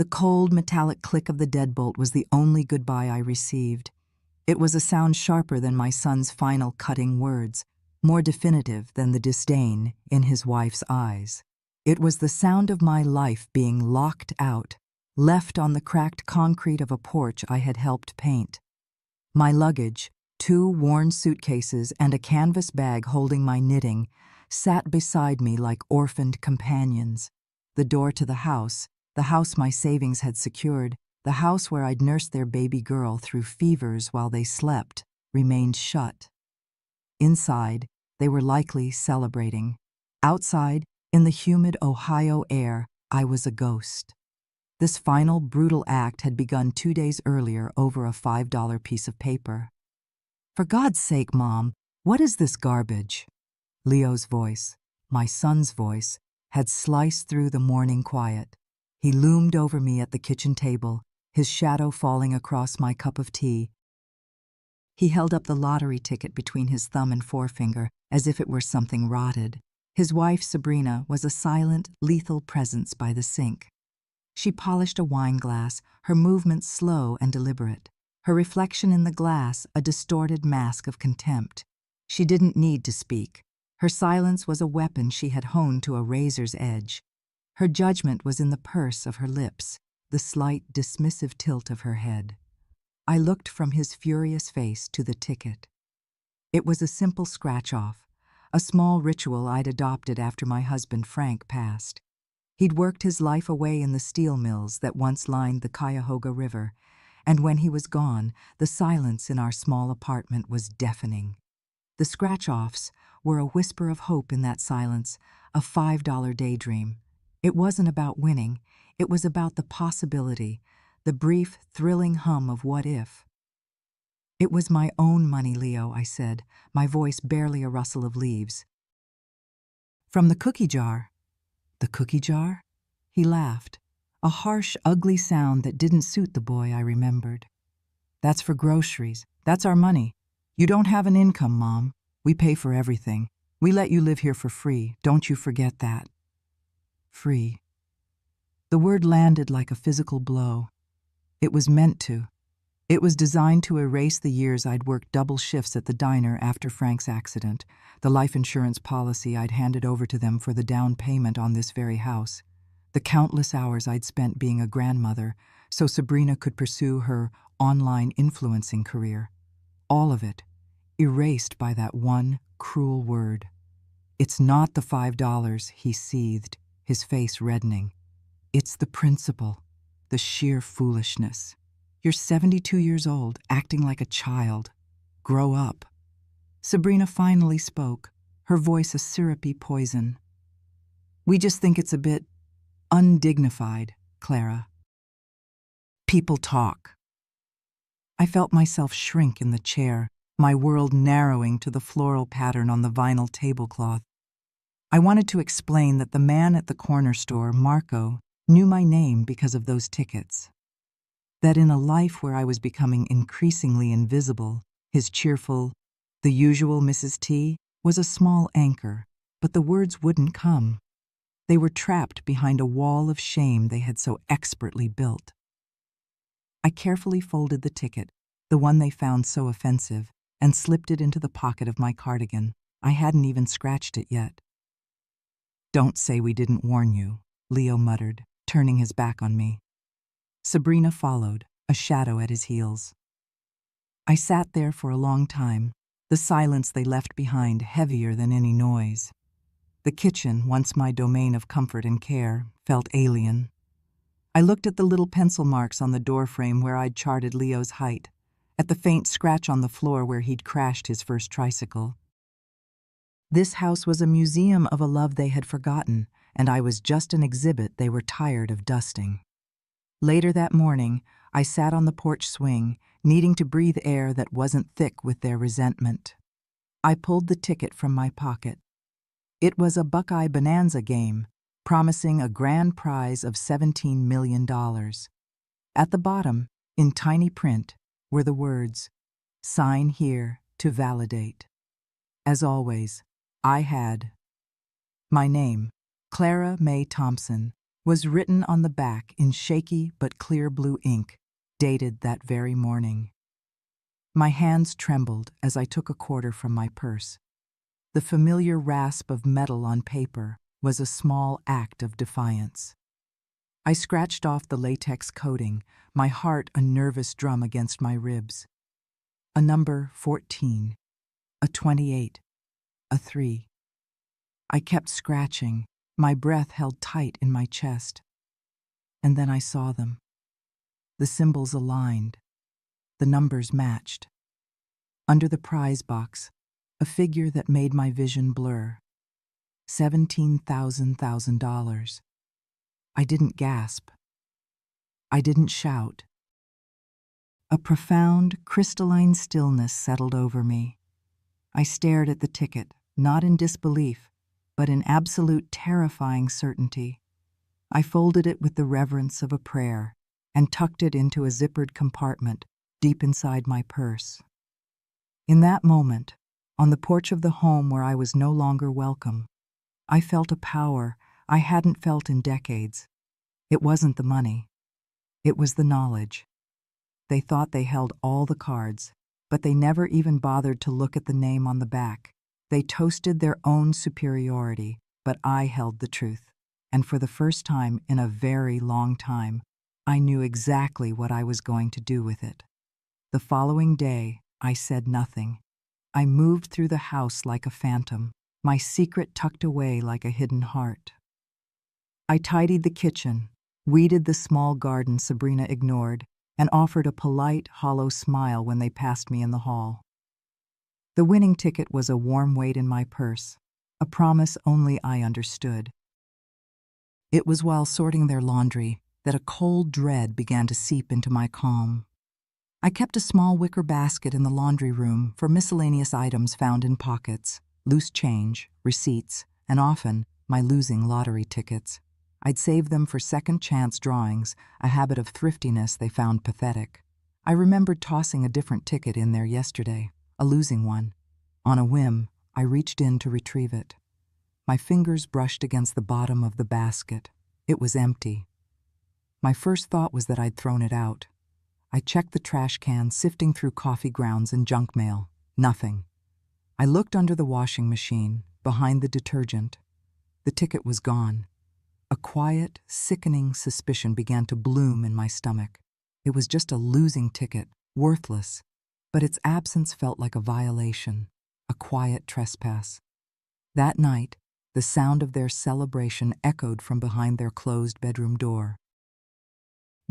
The cold, metallic click of the deadbolt was the only goodbye I received. It was a sound sharper than my son's final cutting words, more definitive than the disdain in his wife's eyes. It was the sound of my life being locked out, left on the cracked concrete of a porch I had helped paint. My luggage, 2 worn suitcases and a canvas bag holding my knitting, sat beside me like orphaned companions. The door to the house my savings had secured, the house where I'd nursed their baby girl through fevers while they slept, remained shut. Inside, they were likely celebrating. Outside, in the humid Ohio air, I was a ghost. This final brutal act had begun 2 days earlier over a $5 piece of paper. "For God's sake, Mom, what is this garbage?" Leo's voice, my son's voice, had sliced through the morning quiet. He loomed over me at the kitchen table, his shadow falling across my cup of tea. He held up the lottery ticket between his thumb and forefinger as if it were something rotted. His wife, Sabrina, was a silent, lethal presence by the sink. She polished a wine glass, her movements slow and deliberate. Her reflection in the glass a distorted mask of contempt. She didn't need to speak. Her silence was a weapon she had honed to a razor's edge. Her judgment was in the purse of her lips, the slight, dismissive tilt of her head. I looked from his furious face to the ticket. It was a simple scratch-off, a small ritual I'd adopted after my husband Frank passed. He'd worked his life away in the steel mills that once lined the Cuyahoga River, and when he was gone, the silence in our small apartment was deafening. The scratch-offs were a whisper of hope in that silence, a $5 daydream. It wasn't about winning, it was about the possibility, the brief, thrilling hum of what if. "It was my own money, Leo," I said, my voice barely a rustle of leaves. "From the cookie jar." "The cookie jar?" He laughed, a harsh, ugly sound that didn't suit the boy I remembered. "That's for groceries. That's our money. You don't have an income, Mom. We pay for everything. We let you live here for free. Don't you forget that." Free. The word landed like a physical blow. It was meant to. It was designed to erase the years I'd worked double shifts at the diner after Frank's accident, the life insurance policy I'd handed over to them for the down payment on this very house, the countless hours I'd spent being a grandmother so Sabrina could pursue her online influencing career. All of it, erased by that one cruel word. "It's not the $5, he seethed, his face reddening. "It's the principle, the sheer foolishness. You're 72 years old, acting like a child. Grow up." Sabrina finally spoke, her voice a syrupy poison. "We just think it's a bit undignified, Clara. People talk." I felt myself shrink in the chair, my world narrowing to the floral pattern on the vinyl tablecloth. I wanted to explain that the man at the corner store, Marco, knew my name because of those tickets. That in a life where I was becoming increasingly invisible, his cheerful, "the usual Mrs. T," was a small anchor, but the words wouldn't come. They were trapped behind a wall of shame they had so expertly built. I carefully folded the ticket, the one they found so offensive, and slipped it into the pocket of my cardigan. I hadn't even scratched it yet. "Don't say we didn't warn you," Leo muttered, turning his back on me. Sabrina followed, a shadow at his heels. I sat there for a long time, the silence they left behind heavier than any noise. The kitchen, once my domain of comfort and care, felt alien. I looked at the little pencil marks on the doorframe where I'd charted Leo's height, at the faint scratch on the floor where he'd crashed his first tricycle. This house was a museum of a love they had forgotten, and I was just an exhibit they were tired of dusting. Later that morning, I sat on the porch swing, needing to breathe air that wasn't thick with their resentment. I pulled the ticket from my pocket. It was a Buckeye Bonanza game, promising a grand prize of $17 million. At the bottom, in tiny print, were the words, "Sign here to validate." As always, I had. My name, Clara May Thompson, was written on the back in shaky but clear blue ink, dated that very morning. My hands trembled as I took a quarter from my purse. The familiar rasp of metal on paper was a small act of defiance. I scratched off the latex coating, my heart a nervous drum against my ribs. A number 14, a 28, a 3. I kept scratching, my breath held tight in my chest. And then I saw them. The symbols aligned. The numbers matched. Under the prize box, a figure that made my vision blur. $17,000. I didn't gasp. I didn't shout. A profound, crystalline stillness settled over me. I stared at the ticket, not in disbelief, but in absolute terrifying certainty. I folded it with the reverence of a prayer and tucked it into a zippered compartment deep inside my purse. In that moment, on the porch of the home where I was no longer welcome, I felt a power I hadn't felt in decades. It wasn't the money. It was the knowledge. They thought they held all the cards, but they never even bothered to look at the name on the back. They toasted their own superiority, but I held the truth. And for the first time in a very long time, I knew exactly what I was going to do with it. The following day, I said nothing. I moved through the house like a phantom, my secret tucked away like a hidden heart. I tidied the kitchen, weeded the small garden Sabrina ignored, and offered a polite, hollow smile when they passed me in the hall. The winning ticket was a warm weight in my purse, a promise only I understood. It was while sorting their laundry that a cold dread began to seep into my calm. I kept a small wicker basket in the laundry room for miscellaneous items found in pockets, loose change, receipts, and often my losing lottery tickets. I'd save them for second-chance drawings, a habit of thriftiness they found pathetic. I remembered tossing a different ticket in there yesterday, a losing one. On a whim, I reached in to retrieve it. My fingers brushed against the bottom of the basket. It was empty. My first thought was that I'd thrown it out. I checked the trash can, sifting through coffee grounds and junk mail. Nothing. I looked under the washing machine, behind the detergent. The ticket was gone. A quiet, sickening suspicion began to bloom in my stomach. It was just a losing ticket, worthless, but its absence felt like a violation, a quiet trespass. That night, the sound of their celebration echoed from behind their closed bedroom door.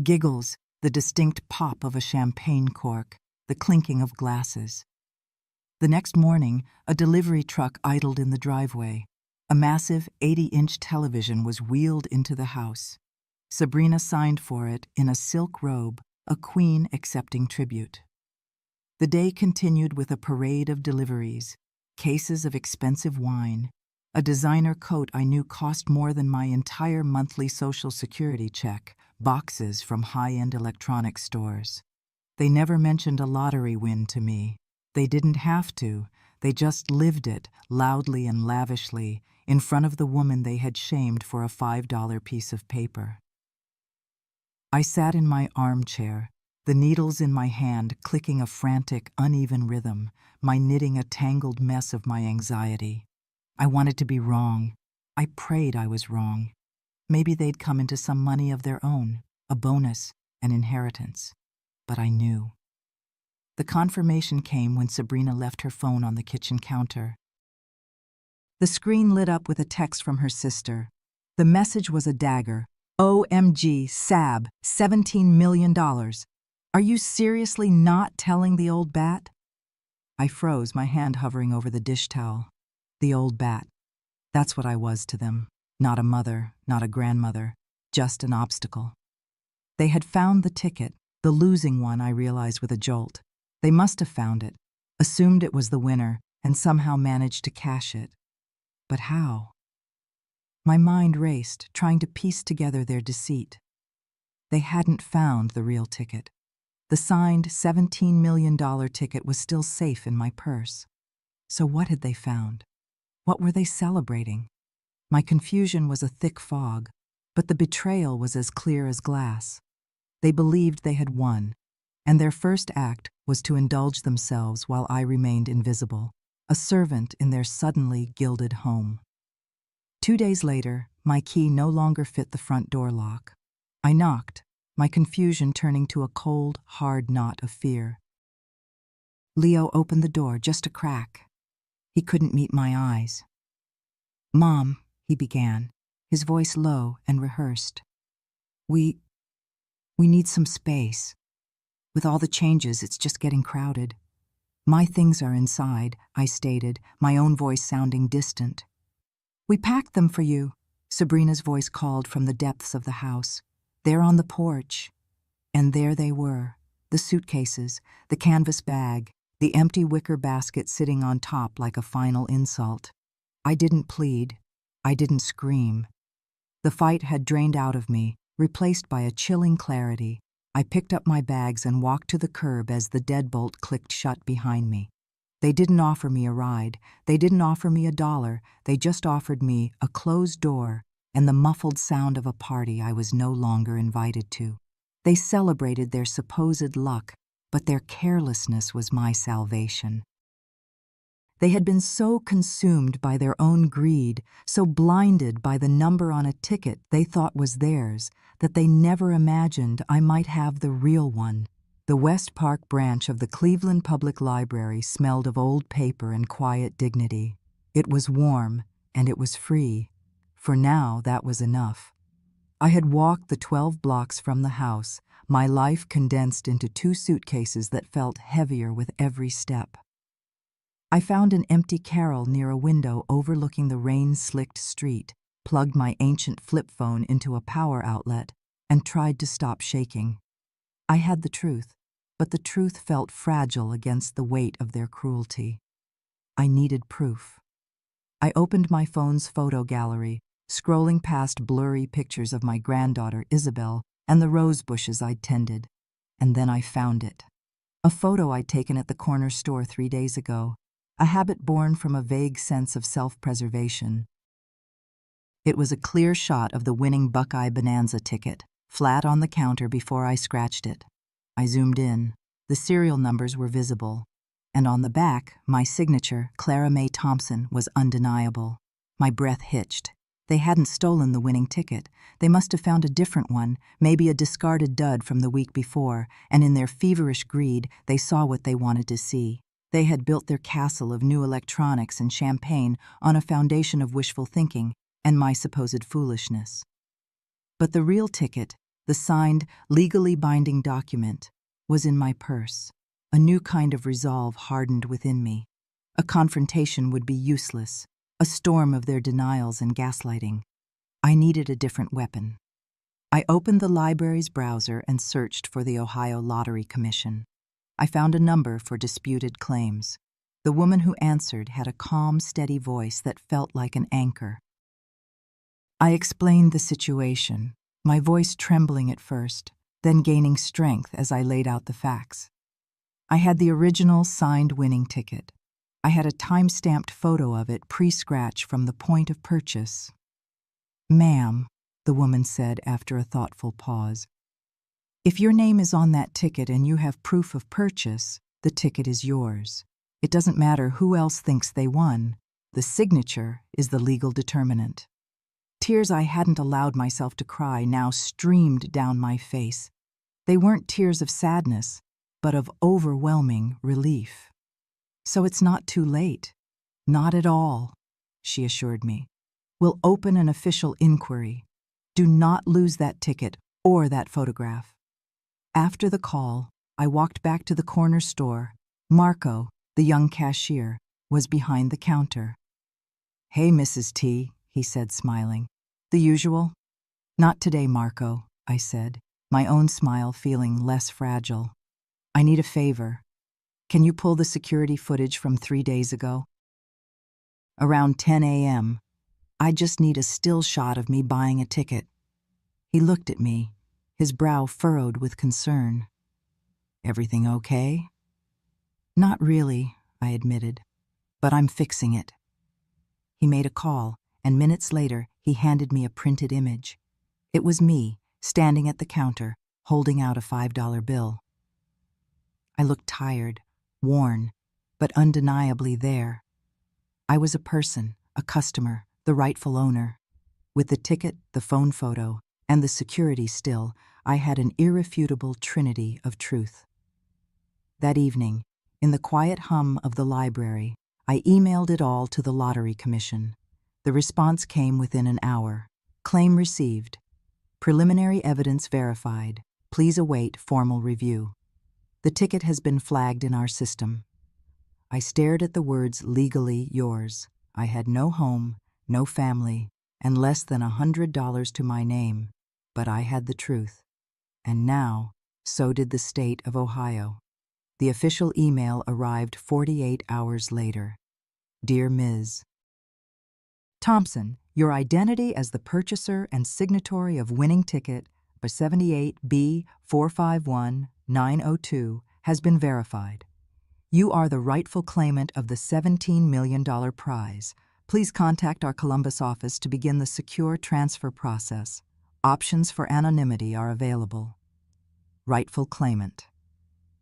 Giggles, the distinct pop of a champagne cork, the clinking of glasses. The next morning, a delivery truck idled in the driveway. A massive 80-inch television was wheeled into the house. Sabrina signed for it in a silk robe, a queen accepting tribute. The day continued with a parade of deliveries, cases of expensive wine, a designer coat I knew cost more than my entire monthly Social Security check, boxes from high-end electronics stores. They never mentioned a lottery win to me. They didn't have to. They just lived it, loudly and lavishly, in front of the woman they had shamed for a $5 piece of paper. I sat in my armchair, the needles in my hand clicking a frantic, uneven rhythm, my knitting a tangled mess of my anxiety. I wanted to be wrong. I prayed I was wrong. Maybe they'd come into some money of their own, a bonus, an inheritance. But I knew. The confirmation came when Sabrina left her phone on the kitchen counter. The screen lit up with a text from her sister. The message was a dagger. OMG, Sab, $17 million. Are you seriously not telling the old bat? I froze, my hand hovering over the dish towel. The old bat. That's what I was to them. Not a mother, not a grandmother, just an obstacle. They had found the ticket, the losing one, I realized with a jolt. They must have found it, assumed it was the winner, and somehow managed to cash it. But how? My mind raced, trying to piece together their deceit. They hadn't found the real ticket. The signed $17 million ticket was still safe in my purse. So what had they found? What were they celebrating? My confusion was a thick fog. But the betrayal was as clear as glass. They believed they had won, and their first act was to indulge themselves while I remained invisible, a servant in their suddenly gilded home. 2 days later, my key no longer fit the front door lock. I knocked, my confusion turning to a cold, hard knot of fear. Leo opened the door just a crack. He couldn't meet my eyes. "Mom," he began, his voice low and rehearsed. We need some space. With all the changes, it's just getting crowded." "My things are inside," I stated, my own voice sounding distant. "We packed them for you," Sabrina's voice called from the depths of the house. "They're on the porch." And there they were, the suitcases, the canvas bag, the empty wicker basket sitting on top like a final insult. I didn't plead. I didn't scream. The fight had drained out of me, replaced by a chilling clarity. I picked up my bags and walked to the curb as the deadbolt clicked shut behind me. They didn't offer me a ride. They didn't offer me $1. They just offered me a closed door and the muffled sound of a party I was no longer invited to. They celebrated their supposed luck, but their carelessness was my salvation. They had been so consumed by their own greed, so blinded by the number on a ticket they thought was theirs, that they never imagined I might have the real one. The West Park branch of the Cleveland Public Library smelled of old paper and quiet dignity. It was warm, and it was free. For now, that was enough. I had walked the 12 blocks from the house, my life condensed into 2 suitcases that felt heavier with every step. I found an empty carrel near a window overlooking the rain-slicked street, plugged my ancient flip phone into a power outlet, and tried to stop shaking. I had the truth, but the truth felt fragile against the weight of their cruelty. I needed proof. I opened my phone's photo gallery, scrolling past blurry pictures of my granddaughter Isabel and the rose bushes I'd tended. And then I found it. A photo I'd taken at the corner store 3 days ago, a habit born from a vague sense of self-preservation. It was a clear shot of the winning Buckeye Bonanza ticket, flat on the counter before I scratched it. I zoomed in. The serial numbers were visible. And on the back, my signature, Clara Mae Thompson, was undeniable. My breath hitched. They hadn't stolen the winning ticket. They must have found a different one, maybe a discarded dud from the week before, and in their feverish greed, they saw what they wanted to see. They had built their castle of new electronics and champagne on a foundation of wishful thinking and my supposed foolishness. But the real ticket, the signed, legally binding document, was in my purse. A new kind of resolve hardened within me. A confrontation would be useless, a storm of their denials and gaslighting. I needed a different weapon. I opened the library's browser and searched for the Ohio Lottery Commission. I found a number for disputed claims. The woman who answered had a calm, steady voice that felt like an anchor. I explained the situation, my voice trembling at first, then gaining strength as I laid out the facts. I had the original signed winning ticket. I had a time-stamped photo of it pre-scratched from the point of purchase. "Ma'am," the woman said after a thoughtful pause, "if your name is on that ticket and you have proof of purchase, the ticket is yours. It doesn't matter who else thinks they won. The signature is the legal determinant." Tears I hadn't allowed myself to cry now streamed down my face. They weren't tears of sadness, but of overwhelming relief. "So it's not too late." "Not at all," she assured me. "We'll open an official inquiry. Do not lose that ticket or that photograph." After the call, I walked back to the corner store. Marco, the young cashier, was behind the counter. "Hey, Mrs. T," he said, smiling. "The usual?" "Not today, Marco," I said, my own smile feeling less fragile. "I need a favor. Can you pull the security footage from 3 days ago?" "Around 10 a.m. I just need a still shot of me buying a ticket." He looked at me, his brow furrowed with concern. "Everything okay?" "Not really," I admitted, "but I'm fixing it." He made a call, and minutes later, he handed me a printed image. It was me, standing at the counter, holding out a $5 bill. I looked tired, worn, but undeniably there. I was a person, a customer, the rightful owner. With the ticket, the phone photo, and the security still, I had an irrefutable trinity of truth. That evening, in the quiet hum of the library, I emailed it all to the Lottery Commission. The response came within an hour. Claim received. Preliminary evidence verified. Please await formal review. The ticket has been flagged in our system. I stared at the words legally yours. I had no home, no family, and less than $100 to my name, but I had the truth. And now, so did the state of Ohio. The official email arrived 48 hours later. Dear Ms. Thompson, your identity as the purchaser and signatory of winning ticket by 78B451902 has been verified. You are the rightful claimant of the $17 million prize. Please contact our Columbus office to begin the secure transfer process. Options for anonymity are available. Rightful claimant.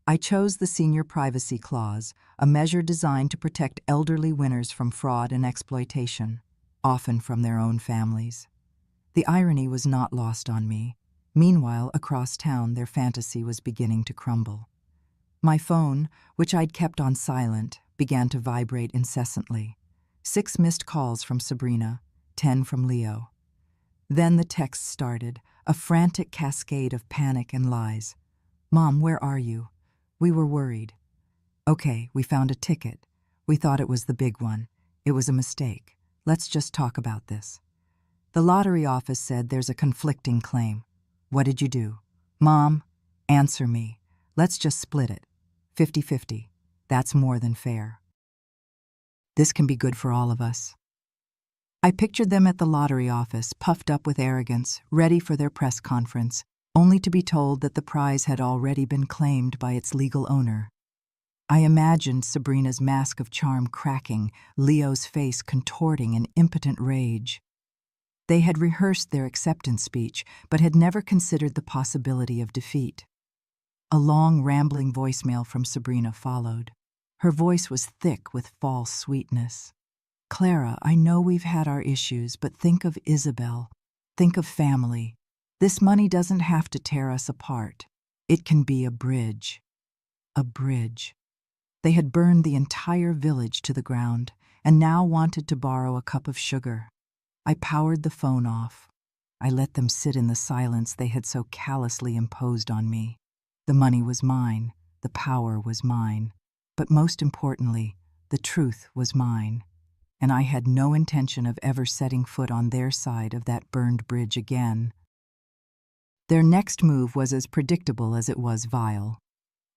I chose the Senior Privacy Clause, a measure designed to protect elderly winners from fraud and exploitation, often from their own families. The irony was not lost on me. Meanwhile, across town, their fantasy was beginning to crumble. My phone, which I'd kept on silent, began to vibrate incessantly. 6 missed calls from Sabrina, 10 from Leo. Then the texts started, a frantic cascade of panic and lies. Mom, where are you? We were worried. Okay, we found a ticket. We thought it was the big one. It was a mistake. Let's just talk about this. The lottery office said there's a conflicting claim. What did you do? Mom, answer me. Let's just split it. 50-50. That's more than fair. This can be good for all of us. I pictured them at the lottery office, puffed up with arrogance, ready for their press conference, only to be told that the prize had already been claimed by its legal owner. I imagined Sabrina's mask of charm cracking, Leo's face contorting in impotent rage. They had rehearsed their acceptance speech, but had never considered the possibility of defeat. A long, rambling voicemail from Sabrina followed. Her voice was thick with false sweetness. Clara, I know we've had our issues, but think of Isabel. Think of family. This money doesn't have to tear us apart. It can be a bridge. A bridge. They had burned the entire village to the ground and now wanted to borrow a cup of sugar. I powered the phone off. I let them sit in the silence they had so callously imposed on me. The money was mine. The power was mine. But most importantly, the truth was mine. And I had no intention of ever setting foot on their side of that burned bridge again. Their next move was as predictable as it was vile.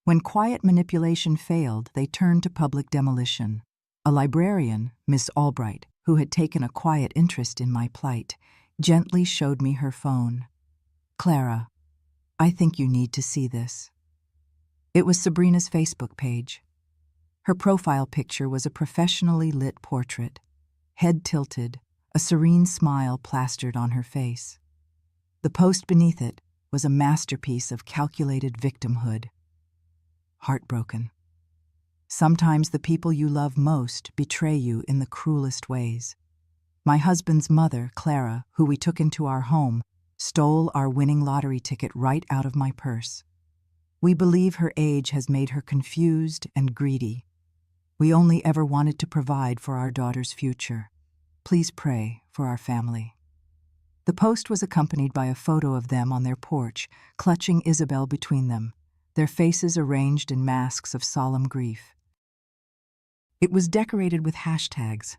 When quiet manipulation failed, they turned to public demolition. A librarian, Miss Albright, who had taken a quiet interest in my plight, gently showed me her phone. Clara, I think you need to see this. It was Sabrina's Facebook page. Her profile picture was a professionally lit portrait, head tilted, a serene smile plastered on her face. The post beneath it was a masterpiece of calculated victimhood. Heartbroken. Sometimes the people you love most betray you in the cruelest ways. My husband's mother, Clara, who we took into our home, stole our winning lottery ticket right out of my purse. We believe her age has made her confused and greedy. We only ever wanted to provide for our daughter's future. Please pray for our family. The post was accompanied by a photo of them on their porch, clutching Isabel between them, their faces arranged in masks of solemn grief. It was decorated with hashtags: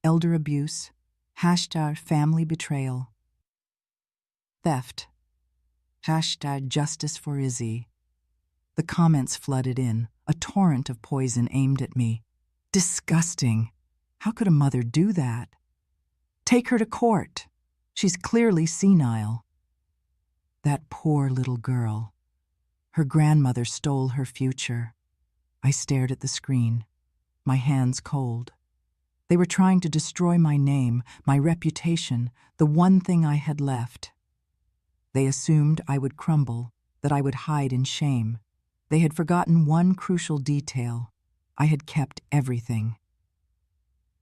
elder abuse, hashtag family betrayal, theft, hashtag justice for Izzy. The comments flooded in, a torrent of poison aimed at me. Disgusting. How could a mother do that? Take her to court. She's clearly senile. That poor little girl. Her grandmother stole her future. I stared at the screen, my hands cold. They were trying to destroy my name, my reputation, the one thing I had left. They assumed I would crumble, that I would hide in shame. They had forgotten one crucial detail. I had kept everything.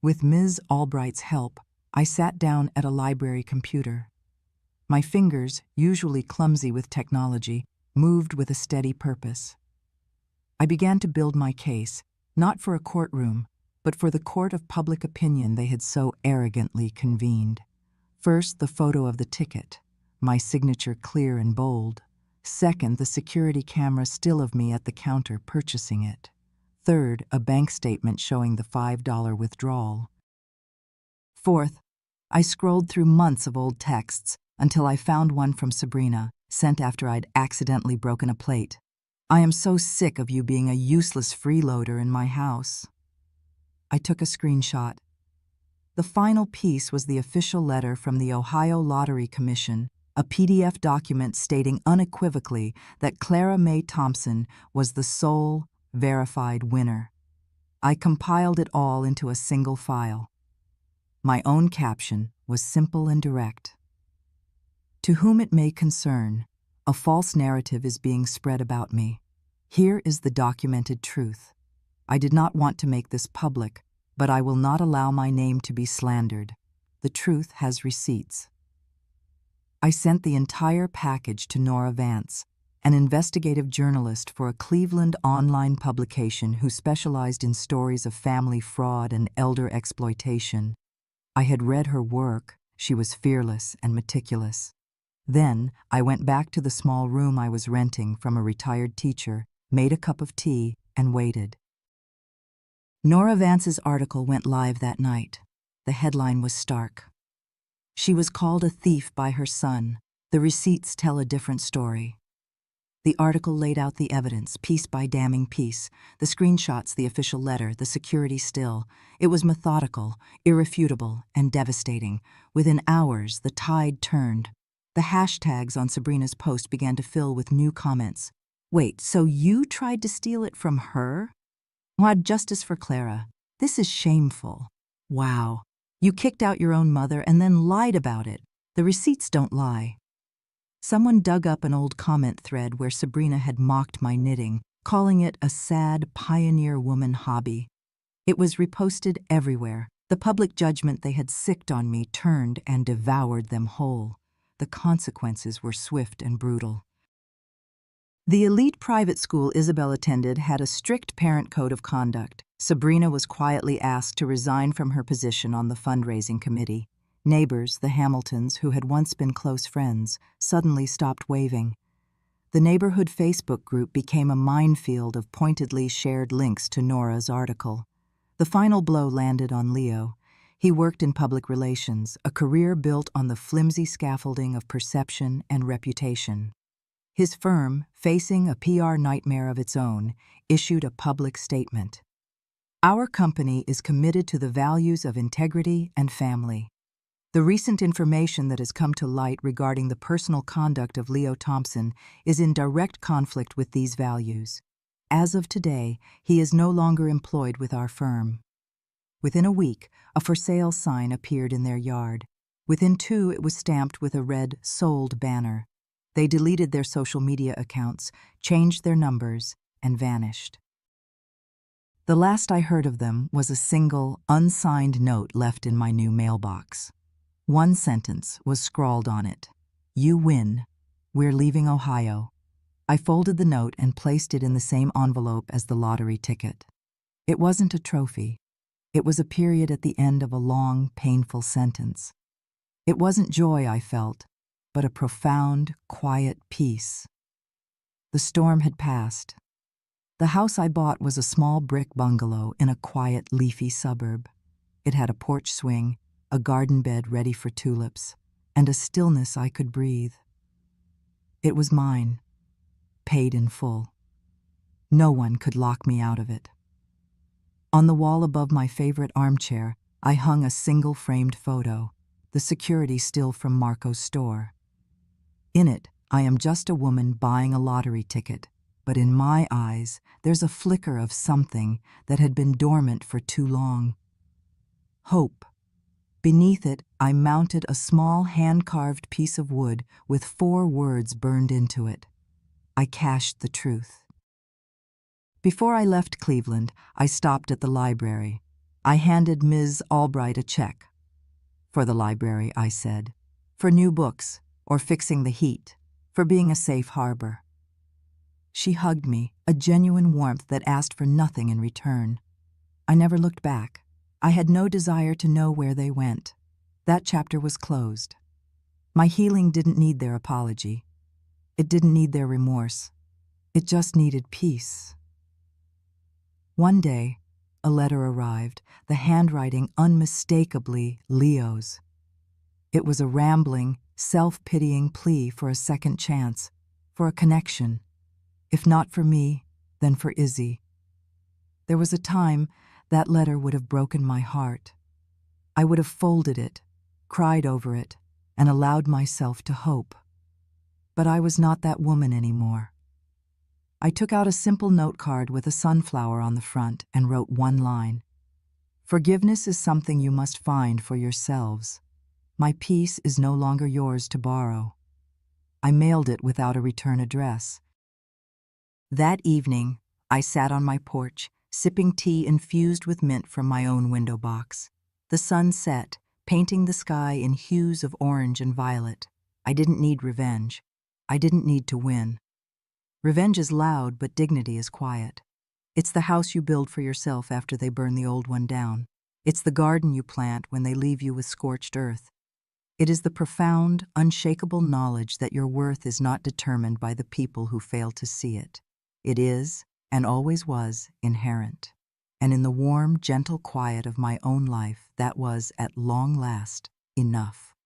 With Ms. Albright's help, I sat down at a library computer. My fingers, usually clumsy with technology, moved with a steady purpose. I began to build my case, not for a courtroom, but for the court of public opinion they had so arrogantly convened. First, the photo of the ticket, my signature clear and bold. Second, the security camera still of me at the counter purchasing it. Third, a bank statement showing the $5 withdrawal. Fourth, I scrolled through months of old texts until I found one from Sabrina, sent after I'd accidentally broken a plate. "I am so sick of you being a useless freeloader in my house." I took a screenshot. The final piece was the official letter from the Ohio Lottery Commission, a PDF document stating unequivocally that Clara Mae Thompson was the sole, verified winner. I compiled it all into a single file. My own caption was simple and direct. "To whom it may concern, a false narrative is being spread about me. Here is the documented truth. I did not want to make this public, but I will not allow my name to be slandered. The truth has receipts." I sent the entire package to Nora Vance, an investigative journalist for a Cleveland online publication who specialized in stories of family fraud and elder exploitation. I had read her work. She was fearless and meticulous. Then I went back to the small room I was renting from a retired teacher, made a cup of tea, and waited. Nora Vance's article went live that night. The headline was stark. "She was called a thief by her son. The receipts tell a different story." The article laid out the evidence, piece by damning piece, the screenshots, the official letter, the security still. It was methodical, irrefutable, and devastating. Within hours, the tide turned. The hashtags on Sabrina's post began to fill with new comments. "Wait, so you tried to steal it from her? Wad justice for Clara. This is shameful. Wow. You kicked out your own mother and then lied about it. The receipts don't lie." Someone dug up an old comment thread where Sabrina had mocked my knitting, calling it a sad pioneer woman hobby. It was reposted everywhere. The public judgment they had sicked on me turned and devoured them whole. The consequences were swift and brutal. The elite private school Isabel attended had a strict parent code of conduct. Sabrina was quietly asked to resign from her position on the fundraising committee. Neighbors, the Hamiltons, who had once been close friends, suddenly stopped waving. The neighborhood Facebook group became a minefield of pointedly shared links to Nora's article. The final blow landed on Leo. He worked in public relations, a career built on the flimsy scaffolding of perception and reputation. His firm, facing a PR nightmare of its own, issued a public statement. "Our company is committed to the values of integrity and family. The recent information that has come to light regarding the personal conduct of Leo Thompson is in direct conflict with these values. As of today, he is no longer employed with our firm." Within a week, a for sale sign appeared in their yard. Within 2, it was stamped with a red "sold" banner. They deleted their social media accounts, changed their numbers, and vanished. The last I heard of them was a single, unsigned note left in my new mailbox. One sentence was scrawled on it. "You win. We're leaving Ohio." I folded the note and placed it in the same envelope as the lottery ticket. It wasn't a trophy. It was a period at the end of a long, painful sentence. It wasn't joy I felt, but a profound, quiet peace. The storm had passed. The house I bought was a small brick bungalow in a quiet, leafy suburb. It had a porch swing, a garden bed ready for tulips, and a stillness I could breathe. It was mine, paid in full. No one could lock me out of it. On the wall above my favorite armchair, I hung a single framed photo, the security still from Marco's store. In it, I am just a woman buying a lottery ticket, but in my eyes, there's a flicker of something that had been dormant for too long. Hope. Beneath it, I mounted a small hand-carved piece of wood with 4 words burned into it. I cached the truth. Before I left Cleveland, I stopped at the library. I handed Ms. Albright a check. For the library, I said. For new books, or fixing the heat, for being a safe harbor. She hugged me, a genuine warmth that asked for nothing in return. I never looked back. I had no desire to know where they went. That chapter was closed. My healing didn't need their apology. It didn't need their remorse. It just needed peace. One day, a letter arrived, the handwriting unmistakably Leo's. It was a rambling, self-pitying plea for a second chance, for a connection. If not for me, then for Izzy. There was a time that letter would have broken my heart. I would have folded it, cried over it, and allowed myself to hope. But I was not that woman anymore. I took out a simple note card with a sunflower on the front and wrote one line. Forgiveness is something you must find for yourselves. My peace is no longer yours to borrow. I mailed it without a return address. That evening, I sat on my porch, sipping tea infused with mint from my own window box. The sun set, painting the sky in hues of orange and violet. I didn't need revenge. I didn't need to win. Revenge is loud, but dignity is quiet. It's the house you build for yourself after they burn the old one down. It's the garden you plant when they leave you with scorched earth. It is the profound, unshakable knowledge that your worth is not determined by the people who fail to see it. It is, and always was, inherent. And in the warm, gentle quiet of my own life, that was, at long last, enough.